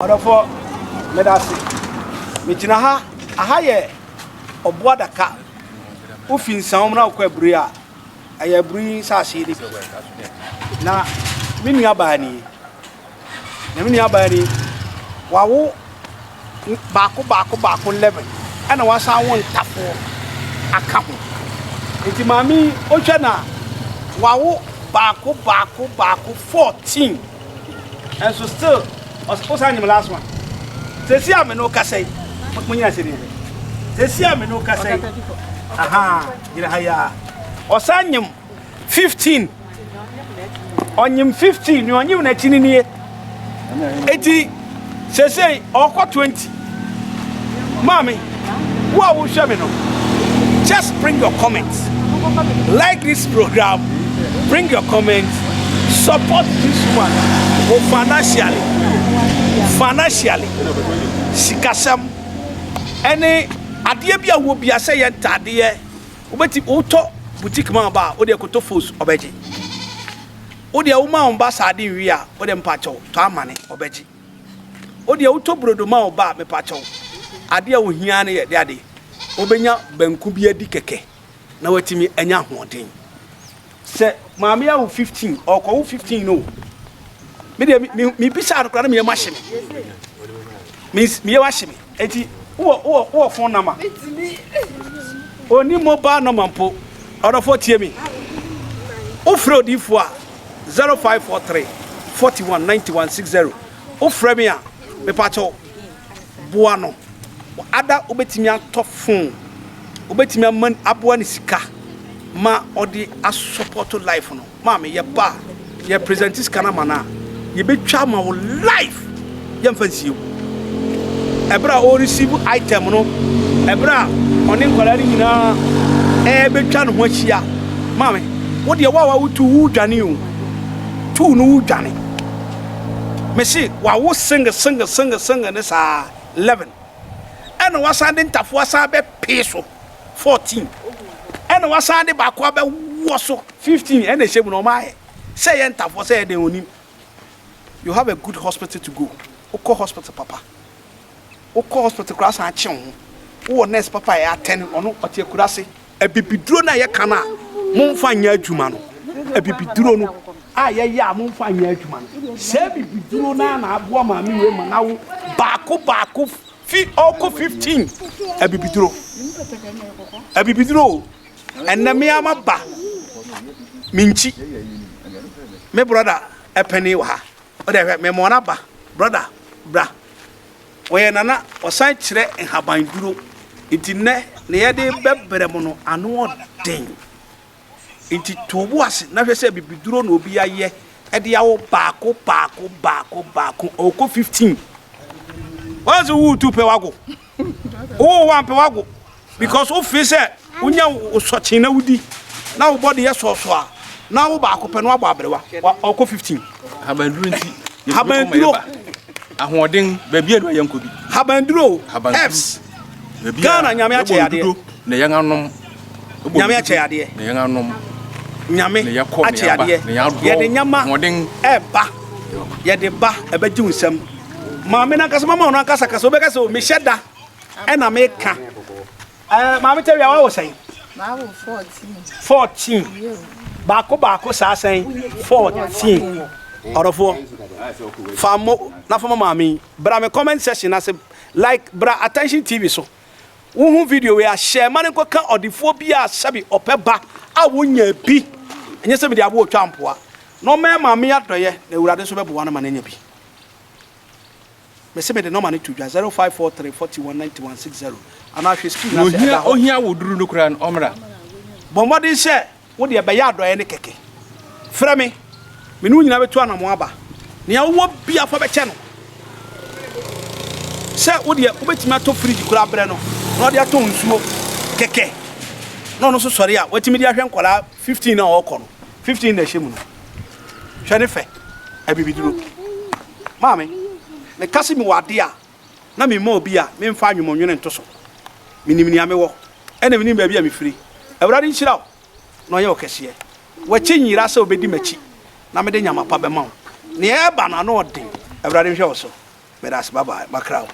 Therefore, let us see. Michinaha, a higher or Boadaka, Ufin Sound now Quebria, I bring Sashi. Now, Miniabani, Wow, Baku 11, and I was I want Tapo, a couple. It's Mammy Ochana, Wow, Baku 14, and so still. I suppose I'm the last one. Say, I'm no cassette. What when I said, say, I'm no cassette. Aha, you know, or Sanyum 15. On him 15, you are new at in here. 80, say, or 20. Mommy, what will show me? Just bring your comments. Like this program, bring your comments, support this one financially, sikasam, any adia bia wo bia say yentade obeti oto boutique man ba o de koto fos obeji o de wo ma on ba sade wi a o de mpacho to amane obeji o de oto brodo ma o ba me pacho adia wo hia ne ye de ade obenya banku bia di keke na watimi anya hoden se maame ya wo 15 or ko wo 15 no me bisa akora me machine me wash me enti wo phone number oni mobile number mpo order for tie me o frodi fo a 0543 419160 o frame a me pacho boa no ada obetimi atọ phone obetimi man aboa ne sika ma odi a support life no ma me ye ba ye present this kana mana ye betwa ma wo life ye mfansie ebra o receive item no ebra oni nkwalari nyina betwa no ho achia ma me wo de wa wutu wu dwane o tu no wu dwane me see wa wo singa ne sa 11 eno wasande ntafo asa be peso 14 eno wasande ba kwa be wo so 15 eno shemu no ma say ntafo say de onim. You have a good hospital to go. Oko hospital papa. Oko hospital class and chon. Wo nurse papa ya 10 ono otie kurase. E bibiduro na ye kana mo mfa nya adwuma no. E bibiduro no a ye ya mo mfa nya adwuma no. Se bibiduro na aboa ma mi we ma na wo baako fi oko 15. E bibiduro. E bibiduro. Enna me amaba. Minchi. Me brother e penny wa ha. Me mona ba brother bra we nana osan kire enhaban duro intine ne yede bebre mo no ano den inti tobu ase na hwe se bibiduro na obi aye e de yawo baako oko 15 wazo wu tu pe wago o wan pe wago because o fi se unya osochi na wudi na wo body ye so a na wo baako pe no abo abrewa oko 15 habanduro ahoden baabi adu yanko bi habanduro Fs Ghana nyame ache yade na yanganom nyame ache yade na yanganom nyame ache yade yede nyama ahoden eba yede ba ebeji unsam maame na kasa mama no kasa obekasa o me hyeda e na me ka maame tell ya wa wo sai ma wo 14 baako sa sai 14 Orofo famo na famo mami bra me comment section na say like bra attention TV so wo video we a share man ko ka odifo bi a sabi opeba a wonya bi enye se me de abo twampoa no me mami adoye na urade so bebo na mananya bi me se me de no man to 0543 419160 ana hwe screen na say ohia woduru no kura omra bomodi se wo de be ya adoye ne keke fra me menu nyina betu anamo aba ne wo bia fa be che no se wo de obetimi ato fridge kura bre no no de ato nsuo keke no so sori a watimi de ahwe nkola 15 na okọ no 15 na hye mu no hwe ne fe abibiduro maame me kasi mi wade a na me ma obi a me mfa anwumo nwene nto so minimini ame wo ene minim ba bia me firi awurade nhyira no ye okese wa chinyira se obedi machi na me de nyama pa be ma wo ne e ba na no ode awurade hwe wo so Bye bye. Macrao.